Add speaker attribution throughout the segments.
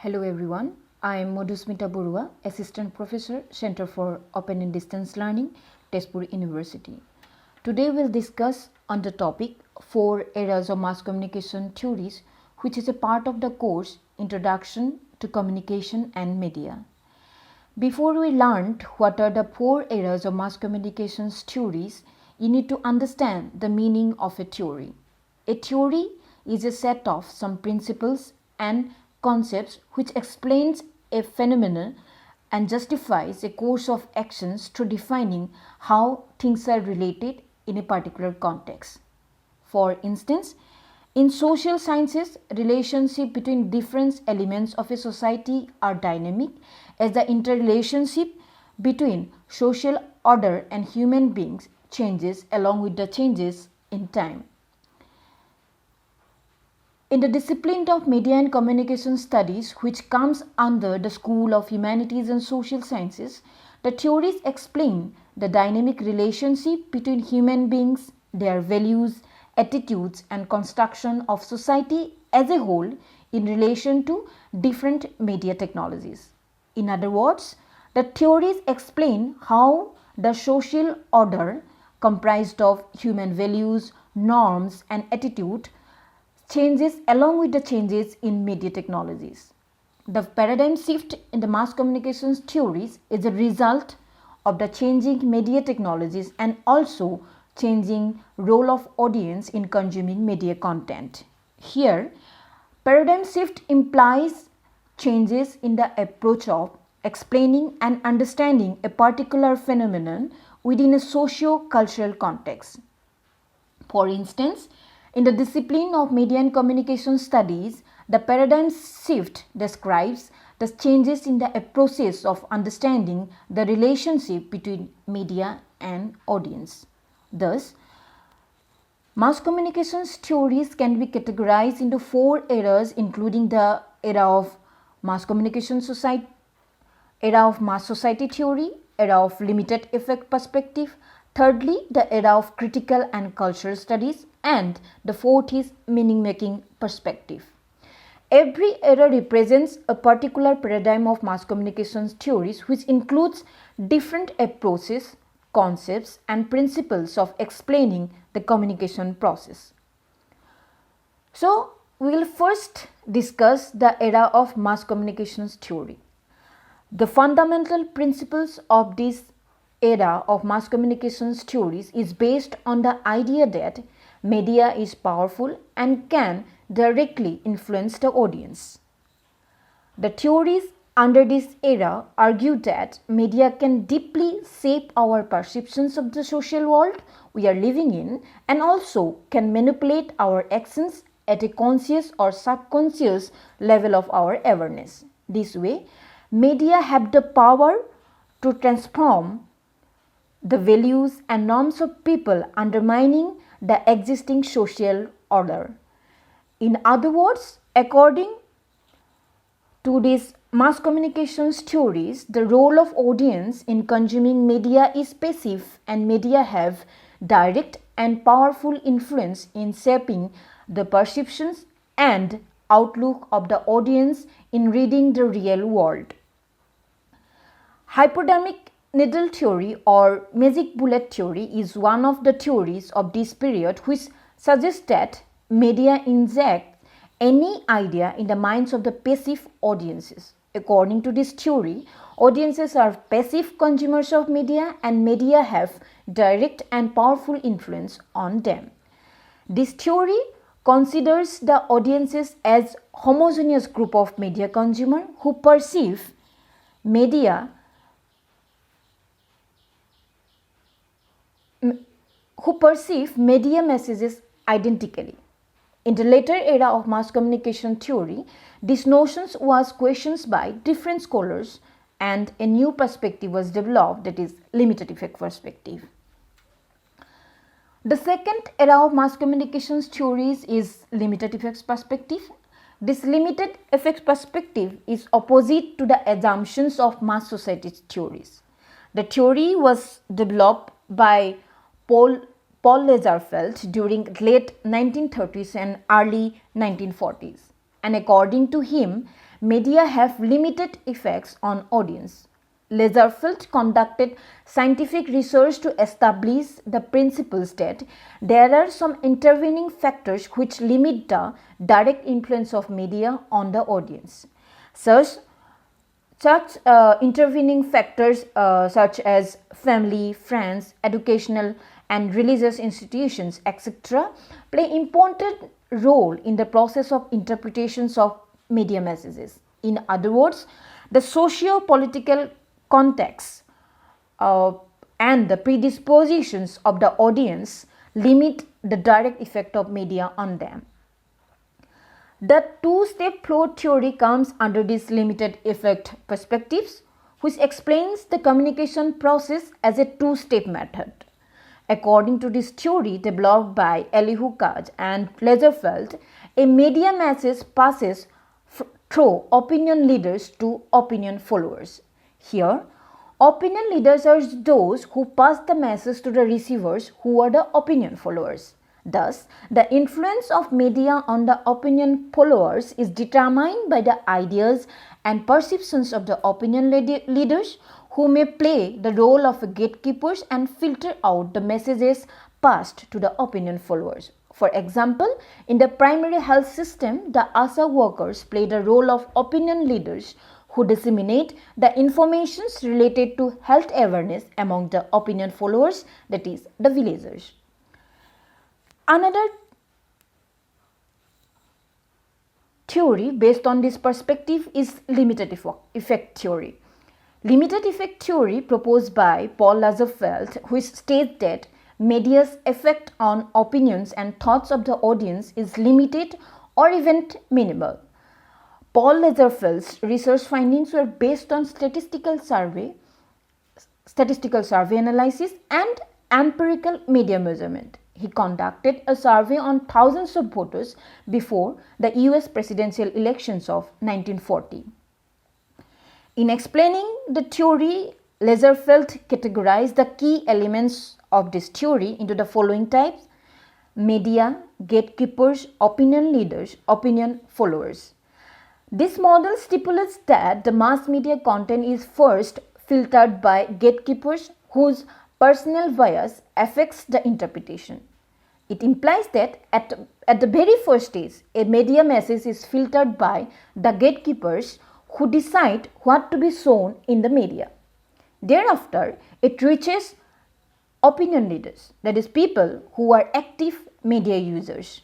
Speaker 1: Hello everyone, I am Madhusmita Barua, Assistant Professor, Center for Open and Distance Learning, Tezpur University. Today we'll discuss on the topic 4 eras of mass communication theories, which is a part of the course Introduction to Communication and Media. Before we learn what are the 4 eras of mass communications theories, you need to understand the meaning of a theory. A theory is a set of some principles and concepts which explains a phenomenon and justifies a course of actions through defining how things are related in a particular context. For instance, in social sciences, relationship between different elements of a society are dynamic as the interrelationship between social order and human beings changes along with the changes in time. In the discipline of Media and Communication Studies, which comes under the School of Humanities and Social Sciences, the theories explain the dynamic relationship between human beings, their values, attitudes and construction of society as a whole in relation to different media technologies. In other words, the theories explain how the social order comprised of human values, norms and attitude changes along with the changes in media technologies. The paradigm shift in the mass communications theories is a result of the changing media technologies and also changing role of audience in consuming media content. Here, paradigm shift implies changes in the approach of explaining and understanding a particular phenomenon within a socio-cultural context. For instance, in the discipline of Media and Communication Studies, the paradigm shift describes the changes in the process of understanding the relationship between media and audience. Thus, mass communications theories can be categorized into 4 eras, including the era of mass communication society, era of mass society theory, era of limited effect perspective, thirdly, the era of critical and cultural studies, and the fourth is meaning making perspective. Every era represents a particular paradigm of mass communications theories which includes different approaches, concepts and principles of explaining the communication process. So, we will first discuss the era of mass communications theory. The fundamental principles of this era of mass communications theories is based on the idea that media is powerful and can directly influence the audience. The theories under this era argue that media can deeply shape our perceptions of the social world we are living in and also can manipulate our actions at a conscious or subconscious level of our awareness. This way, media have the power to transform the values and norms of people, undermining the existing social order. In other words, according to these mass communications theories, the role of audience in consuming media is passive and media have direct and powerful influence in shaping the perceptions and outlook of the audience in reading the real world. Hypodermic needle theory or magic bullet theory is one of the theories of this period which suggests that media inject any idea in the minds of the passive audiences. According to this theory, audiences are passive consumers of media and media have direct and powerful influence on them. This theory considers the audiences as homogeneous group of media consumer who perceive media messages identically. In the later era of mass communication theory, this notion was questioned by different scholars and a new perspective was developed, that is limited effect perspective. The second era of mass communications theories is limited effects perspective. This limited effects perspective is opposite to the assumptions of mass society theories. The theory was developed by Paul Lazarsfeld during late 1930s and early 1940s. And according to him, media have limited effects on audience. Lazarsfeld conducted scientific research to establish the principles that there are some intervening factors which limit the direct influence of media on the audience. Such intervening factors such as family, friends, educational and religious institutions, etc., play important role in the process of interpretations of media messages. In other words, the socio-political context and the predispositions of the audience limit the direct effect of media on them. The two-step flow theory comes under this limited effect perspectives, which explains the communication process as a two-step method. According to this theory developed by Elihu Kaj and Lazarsfeld, a media message passes through opinion leaders to opinion followers. Here, opinion leaders are those who pass the message to the receivers who are the opinion followers. Thus, the influence of media on the opinion followers is determined by the ideas and perceptions of the opinion leaders who may play the role of gatekeepers and filter out the messages passed to the opinion followers. For example, in the primary health system, the ASA workers play the role of opinion leaders who disseminate the informations related to health awareness among the opinion followers, that is, the villagers. Another theory based on this perspective is limited effect theory. Limited effect theory proposed by Paul Lazarsfeld, which states that media's effect on opinions and thoughts of the audience is limited or even minimal. Paul Lazarsfeld's research findings were based on statistical survey analysis and empirical media measurement. He conducted a survey on thousands of voters before the US presidential elections of 1940. In explaining the theory, Lazarsfeld categorized the key elements of this theory into the following types: media, gatekeepers, opinion leaders, opinion followers. This model stipulates that the mass media content is first filtered by gatekeepers whose personal bias affects the interpretation. It implies that at the very first stage, a media message is filtered by the gatekeepers who decide what to be shown in the media. Thereafter, it reaches opinion leaders, that is, people who are active media users.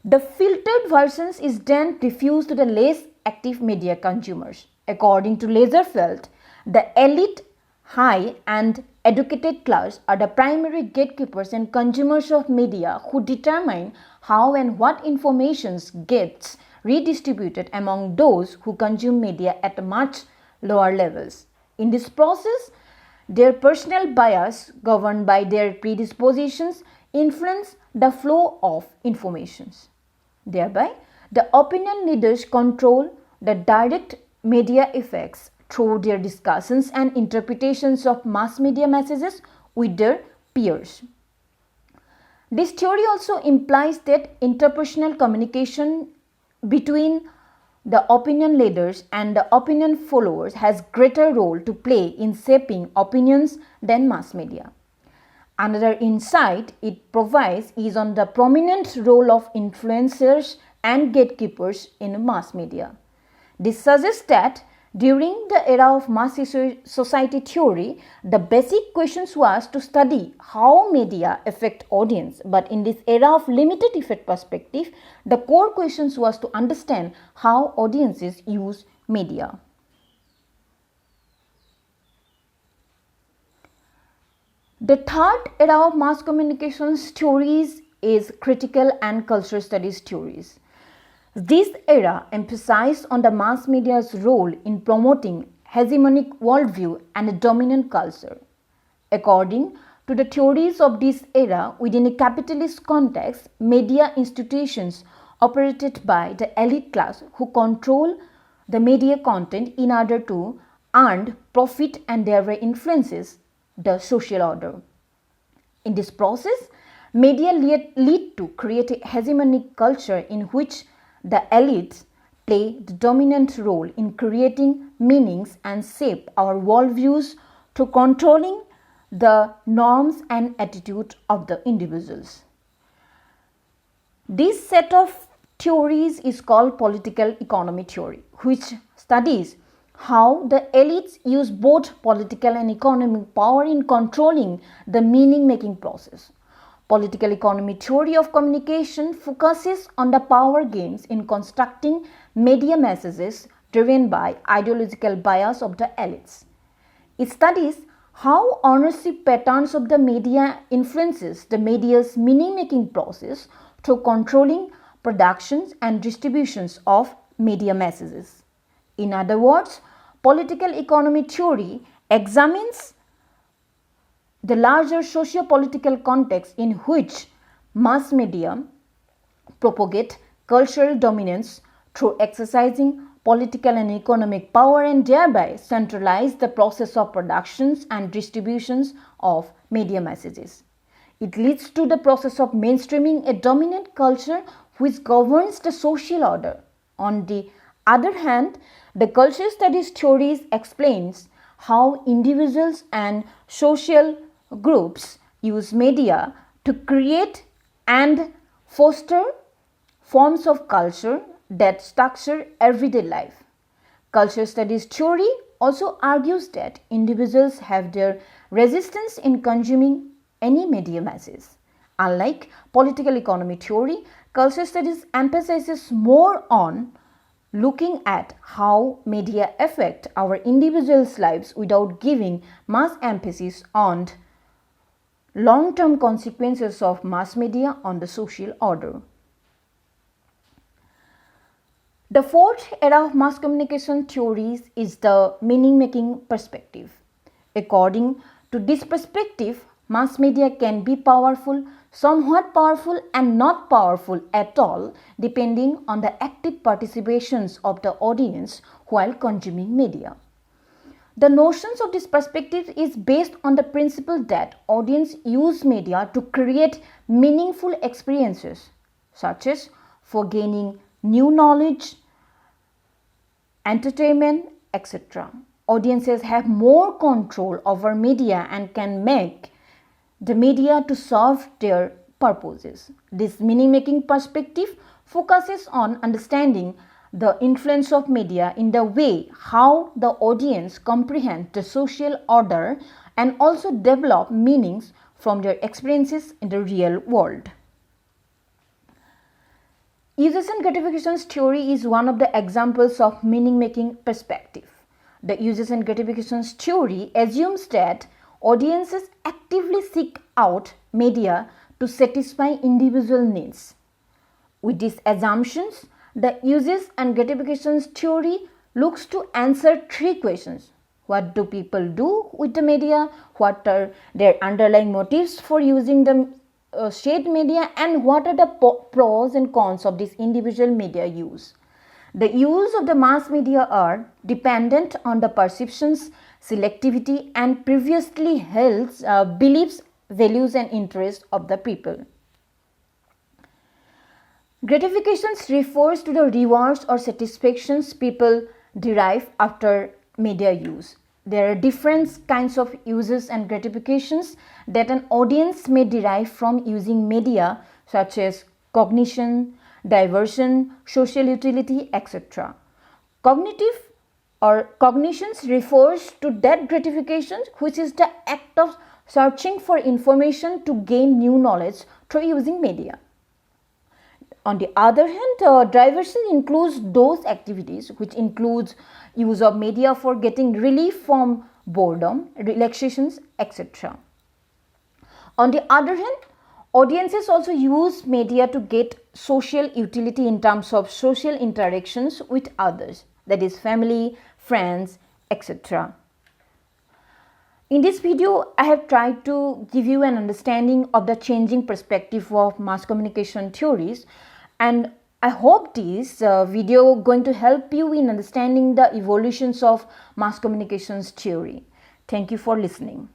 Speaker 1: The filtered versions is then diffused to the less active media consumers. According to Lazarsfeld, the elite, high and educated class are the primary gatekeepers and consumers of media who determine how and what information gets redistributed among those who consume media at much lower levels. In this process, their personal bias, governed by their predispositions, influence the flow of information. Thereby, the opinion leaders control the direct media effects through their discussions and interpretations of mass media messages with their peers. This theory also implies that interpersonal communication between the opinion leaders and the opinion followers has greater role to play in shaping opinions than mass media. Another insight it provides is on the prominent role of influencers and gatekeepers in mass media. This suggests that during the era of mass society theory, the basic questions was to study how media affect audience, but in this era of limited effect perspective, the core questions was to understand how audiences use media. The third era of mass communications theories is critical and cultural studies theories. This era emphasized on the mass media's role in promoting hegemonic worldview and a dominant culture. According to the theories of this era, within a capitalist context, media institutions operated by the elite class who control the media content in order to earn profit and thereby influences the social order. In this process, media lead to create a hegemonic culture in which the elites play the dominant role in creating meanings and shape our worldviews through controlling the norms and attitude of the individuals. This set of theories is called political economy theory, which studies how the elites use both political and economic power in controlling the meaning-making process. Political economy theory of communication focuses on the power gains in constructing media messages driven by ideological bias of the elites. It studies how ownership patterns of the media influences the media's meaning-making process through controlling productions and distributions of media messages. In other words, political economy theory examines the larger socio-political context in which mass media propagate cultural dominance through exercising political and economic power and thereby centralize the process of productions and distributions of media messages. It leads to the process of mainstreaming a dominant culture which governs the social order. On the other hand, the cultural studies theories explains how individuals and social groups use media to create and foster forms of culture that structure everyday life. Cultural studies theory also argues that individuals have their resistance in consuming any media message. Unlike political economy theory, cultural studies emphasizes more on looking at how media affect our individuals' lives without giving much emphasis on long-term consequences of mass media on the social order. The fourth era of mass communication theories is the meaning-making perspective. According to this perspective, mass media can be powerful, somewhat powerful and not powerful at all, depending on the active participations of the audience while consuming media. The notions of this perspective is based on the principle that audience use media to create meaningful experiences, such as for gaining new knowledge, entertainment, etc. Audiences have more control over media and can make the media to serve their purposes. This meaning-making perspective focuses on understanding the influence of media in the way how the audience comprehend the social order and also develop meanings from their experiences in the real world. Uses and gratifications theory is one of the examples of meaning-making perspective. The uses and gratifications theory assumes that audiences actively seek out media to satisfy individual needs. With these assumptions, the uses and gratifications theory looks to answer three questions. What do people do with the media? What are their underlying motives for using the shared media? And what are the pros and cons of this individual media use? The use of the mass media are dependent on the perceptions, selectivity and previously held beliefs, values and interests of the people. Gratifications refers to the rewards or satisfactions people derive after media use. There are different kinds of uses and gratifications that an audience may derive from using media, such as cognition, diversion, social utility, etc. Cognitive or cognitions refers to that gratification which is the act of searching for information to gain new knowledge through using media. On the other hand, diversion includes those activities which includes use of media for getting relief from boredom, relaxations, etc. On the other hand, audiences also use media to get social utility in terms of social interactions with others, that is family, friends, etc. In this video, I have tried to give you an understanding of the changing perspective of mass communication theories, and I hope this video going to help you in understanding the evolutions of mass communications theory. Thank you for listening.